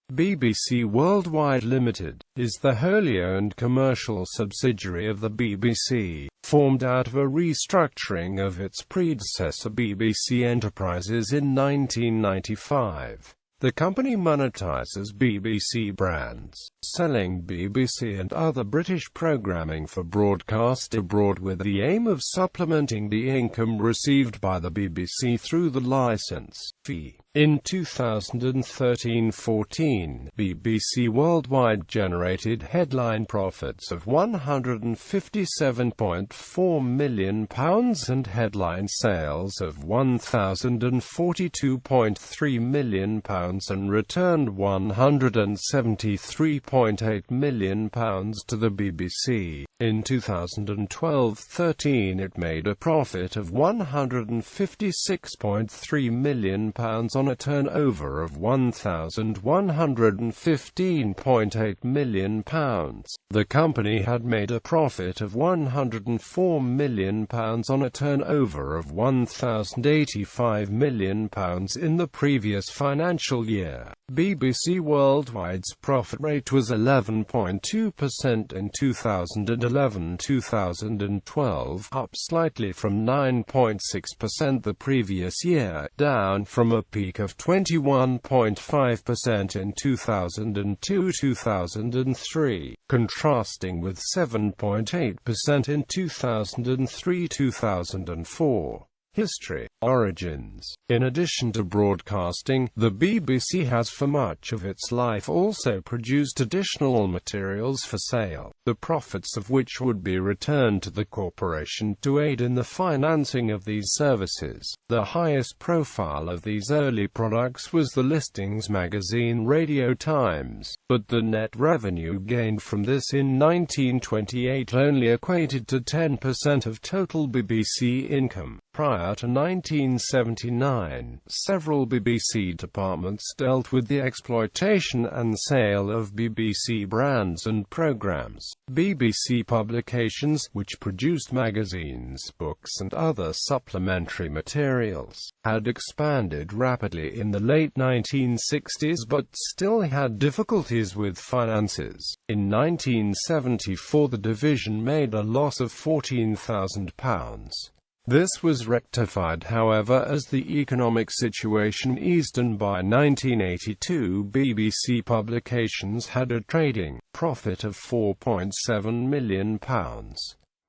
BBC Worldwide Limited is the wholly owned commercial subsidiary of the BBC, formed out of a restructuring of its predecessor BBC Enterprises in 1995. The company monetizes BBC brands, selling BBC and other British programming for broadcast abroad with the aim of supplementing the income received by the BBC through the license fee. In 2013-14, BBC Worldwide generated headline profits of £157.4 million and headline sales of £1,042.3 million and returned £173.8 million to the BBC. In 2012-13 it made a profit of £156.3 million on a turnover of £1,115.8 million. The company had made a profit of £104 million on a turnover of £1,085 million in the previous financial year. BBC Worldwide's profit rate was 11.2% in 2011-2012, up slightly from 9.6% the previous year, down from a peak of 21.5% in 2002-2003, contrasting with 7.8% in 2003-2004. History. Origins. In addition to broadcasting, the BBC has for much of its life also produced additional materials for sale, the profits of which would be returned to the corporation to aid in the financing of these services. The highest profile of these early products was the listings magazine Radio Times, but the net revenue gained from this in 1928 only equated to 10% of total BBC income. Prior to 1979, several BBC departments dealt with the exploitation and sale of BBC brands and programs. BBC Publications, which produced magazines, books and other supplementary materials, had expanded rapidly in the late 1960s but still had difficulties with finances. In 1974 the division made a loss of £14,000. This was rectified however as the economic situation eased, and by 1982 BBC Publications had a trading profit of £4.7 million.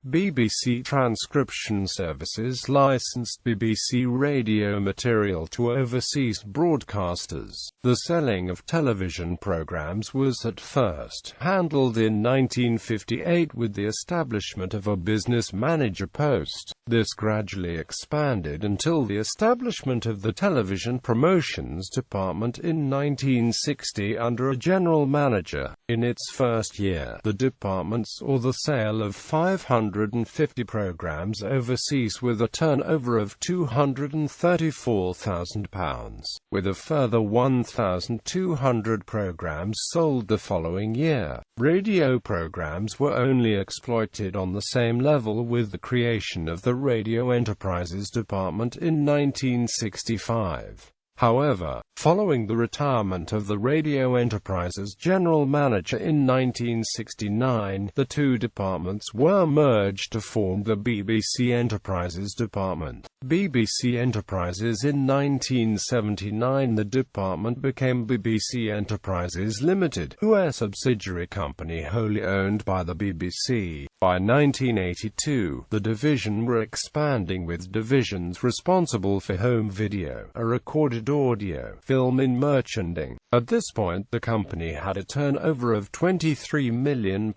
BBC Transcription Services licensed BBC radio material to overseas broadcasters. The selling of television programs was at first handled in 1958 with the establishment of a business manager post. This gradually expanded until the establishment of the Television Promotions Department in 1960 under a general manager. In its first year, the department saw the sale of 550 programs overseas with a turnover of £234,000, with a further 1,200 programs sold the following year. Radio programs were only exploited on the same level with the creation of the Radio Enterprises Department in 1965. However, following the retirement of the Radio Enterprises general manager in 1969, the two departments were merged to form the BBC Enterprises Department. BBC Enterprises in 1979. The department became BBC Enterprises Limited, a subsidiary company wholly owned by the BBC. By 1982, the division were expanding with divisions responsible for home video, a recorded audio, film and merchandising. At this point the company had a turnover of £23 million.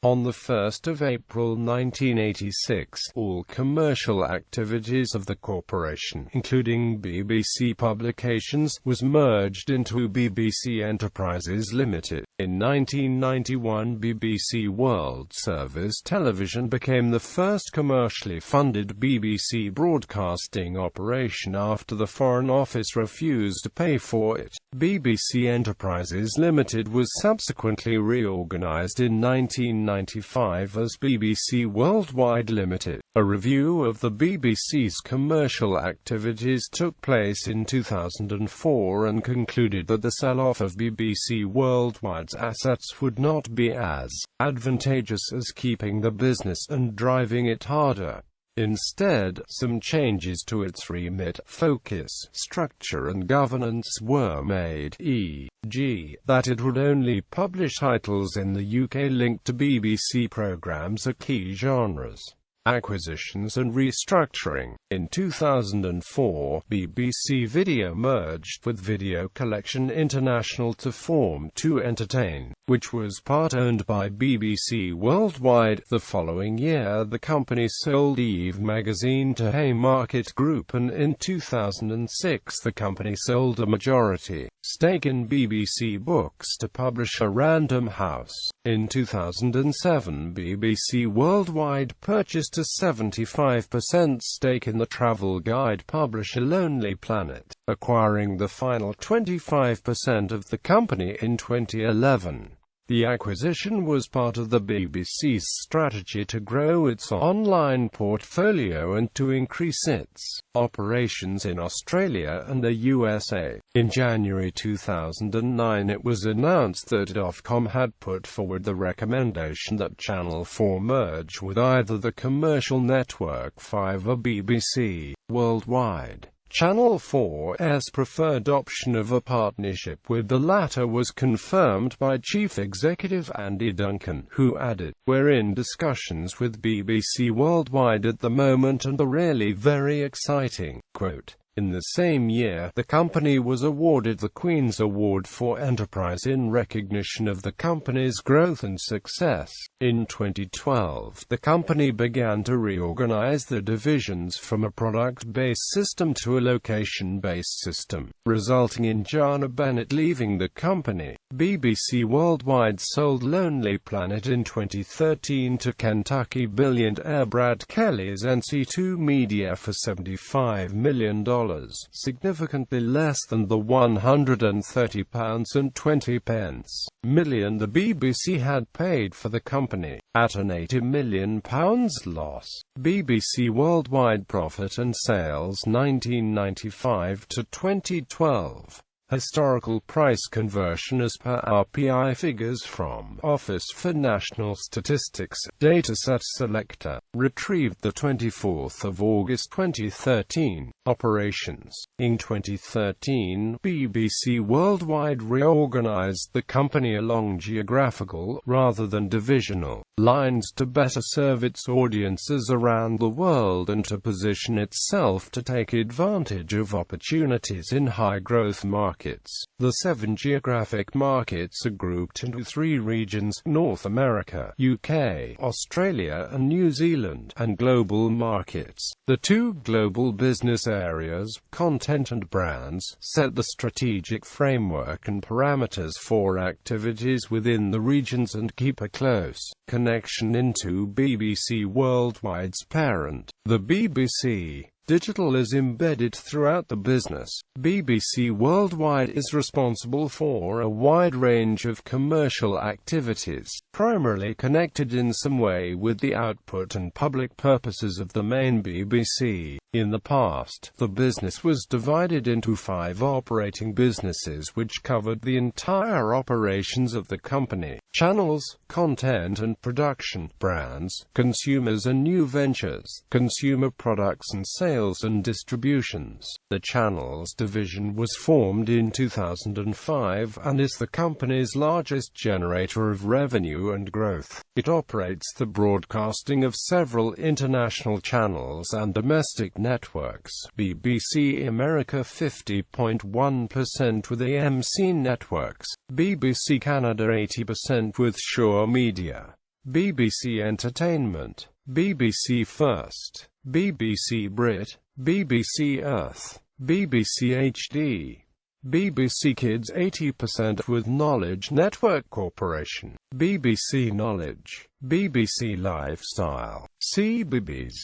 On the 1st of April 1986, all commercial activities of the corporation, including BBC Publications, was merged into BBC Enterprises Limited. In 1991, BBC World Service Television became the first commercially funded BBC broadcasting operation after the Foreign Office refused to pay for it. BBC Enterprises Limited was subsequently reorganized in 1995 as BBC Worldwide Limited. A review of the BBC's commercial activities took place in 2004 and concluded that the sell-off of BBC Worldwide's assets would not be as advantageous as keeping the business and driving it harder. Instead, some changes to its remit, focus, structure and governance were made, e.g., that it would only publish titles in the UK linked to BBC programmes or key genres. Acquisitions and restructuring. In 2004, BBC Video merged with Video Collection International to form 2 Entertain, which was part-owned by BBC Worldwide. The following year, the company sold Eve magazine to Haymarket Group, and in 2006 the company sold a majority stake in BBC Books to publisher Random House. In 2007, BBC Worldwide purchased a 75% stake in the travel guide publisher Lonely Planet, acquiring the final 25% of the company in 2011. The acquisition was part of the BBC's strategy to grow its online portfolio and to increase its operations in Australia and the USA. In January 2009, it was announced that Ofcom had put forward the recommendation that Channel 4 merge with either the commercial network 5 or BBC Worldwide. Channel 4's preferred option of a partnership with the latter was confirmed by Chief Executive Andy Duncan, who added, "We're in discussions with BBC Worldwide at the moment and are really very exciting." Quote. In the same year, the company was awarded the Queen's Award for Enterprise in recognition of the company's growth and success. In 2012, the company began to reorganize the divisions from a product-based system to a location-based system, resulting in Jana Bennett leaving the company. BBC Worldwide sold Lonely Planet in 2013 to Kentucky billionaire Brad Kelly's NC2 Media for $75 million. Significantly less than the £130.20 million the BBC had paid for the company. At an £80 million loss, BBC Worldwide profit and sales 1995 to 2012. Historical price conversion as per RPI figures from Office for National Statistics, Dataset Selector, retrieved 24 August 2013. Operations. In 2013, BBC Worldwide reorganized the company along geographical, rather than divisional, lines to better serve its audiences around the world and to position itself to take advantage of opportunities in high-growth markets. The 7 geographic markets are grouped into 3 regions: North America, UK, Australia and New Zealand, and global markets. The 2 global business areas, content and brands, set the strategic framework and parameters for activities within the regions and keep a close connection into BBC Worldwide's parent, the BBC. Digital is embedded throughout the business. BBC Worldwide is responsible for a wide range of commercial activities, primarily connected in some way with the output and public purposes of the main BBC. In the past, the business was divided into 5 operating businesses which covered the entire operations of the company: channels, content and production, brands, consumers and new ventures, consumer products and sales and distributions. The channels division was formed in 2005 and is the company's largest generator of revenue and growth. It operates the broadcasting of several international channels and domestic networks. BBC America 50.1% with AMC Networks, BBC Canada 80% with Shaw Media, BBC Entertainment, BBC First, BBC Brit, BBC Earth, BBC HD, BBC Kids 80% with Knowledge Network Corporation, BBC Knowledge, BBC Lifestyle, CBBC,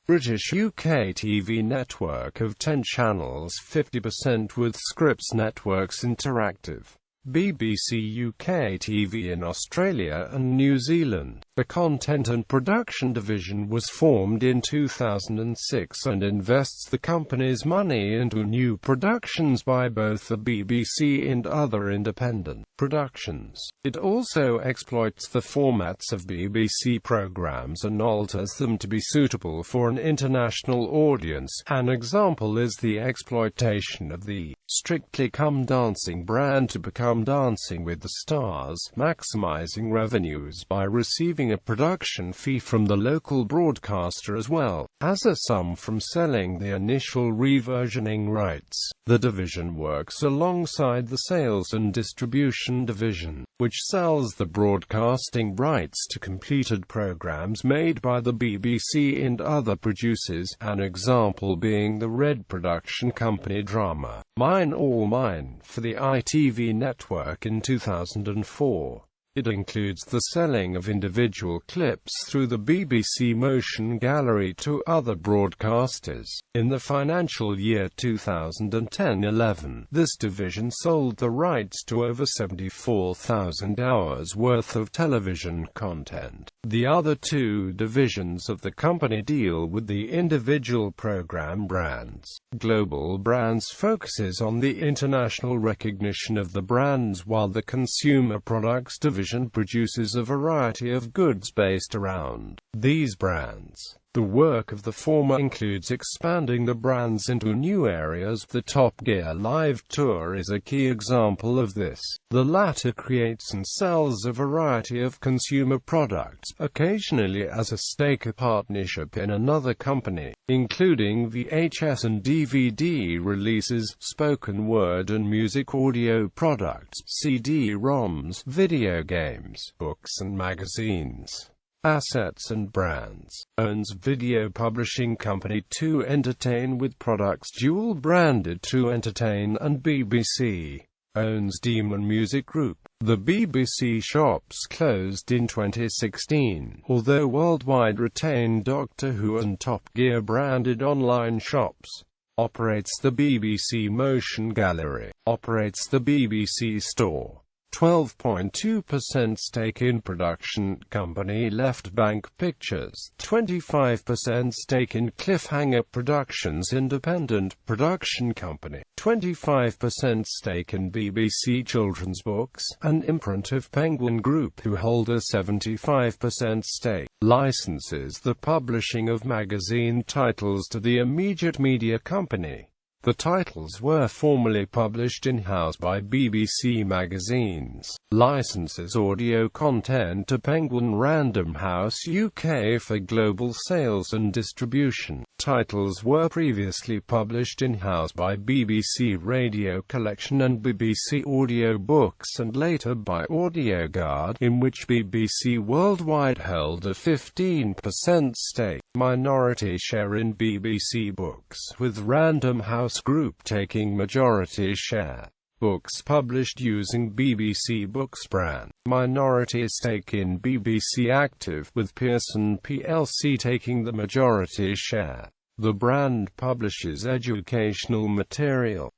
British UK TV network of 10 channels 50% with Scripps Networks Interactive. BBC UK TV in Australia and New Zealand. The Content and Production Division was formed in 2006 and invests the company's money into new productions by both the BBC and other independent productions. It also exploits the formats of BBC programmes and alters them to be suitable for an international audience. An example is the exploitation of the Strictly Come Dancing brand to become Dancing with the Stars, maximising revenues by receiving a production fee from the local broadcaster as well as a sum from selling the initial reversioning rights. The division works alongside the Sales and Distribution Division, which sells the broadcasting rights to completed programs made by the BBC and other producers, an example being the Red Production Company drama Mine All Mine for the ITV network in 2004. It includes the selling of individual clips through the BBC Motion Gallery to other broadcasters. In the financial year 2010-11, this division sold the rights to over 74,000 hours worth of television content. The other two divisions of the company deal with the individual program brands. Global Brands focuses on the international recognition of the brands, while the Consumer Products Division produces a variety of goods based around these brands. The work of the former includes expanding the brands into new areas. The Top Gear Live Tour is a key example of this. The latter creates and sells a variety of consumer products, occasionally as a stake or partnership in another company, including VHS and DVD releases, spoken word and music audio products, CD-ROMs, video games, books and magazines. Assets and brands. Owns video publishing company 2 Entertain with products dual branded 2 Entertain and BBC. Owns Demon Music Group. The BBC shops closed in 2016, although worldwide retained Doctor Who and Top Gear branded online shops. Operates the BBC Motion Gallery. Operates the BBC Store. 12.2% stake in production company Left Bank Pictures, 25% stake in Cliffhanger Productions independent production company, 25% stake in BBC Children's Books, an imprint of Penguin Group who hold a 75% stake. Licenses the publishing of magazine titles to the Immediate Media Company. The titles were formerly published in-house by BBC Magazines. Licenses audio content to Penguin Random House UK for global sales and distribution. Titles were previously published in-house by BBC Radio Collection and BBC Audio Books and later by AudioGuard, in which BBC Worldwide held a 15% stake. Minority share in BBC Books, with Random House Group taking majority share. Books published using BBC Books brand. Minority stake in BBC Active, with Pearson plc taking the majority share. The brand publishes educational material.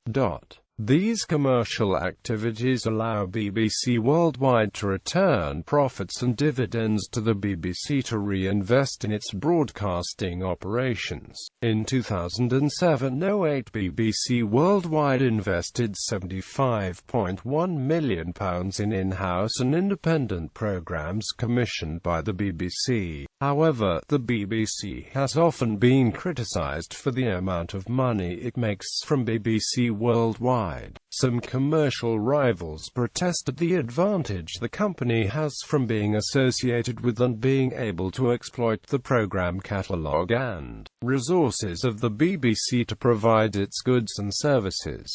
These commercial activities allow BBC Worldwide to return profits and dividends to the BBC to reinvest in its broadcasting operations. In 2007-08, BBC Worldwide invested £75.1 million in in-house and independent programmes commissioned by the BBC. However, the BBC has often been criticised for the amount of money it makes from BBC Worldwide. Some commercial rivals protested the advantage the company has from being associated with and being able to exploit the programme catalogue and resources of the BBC to provide its goods and services.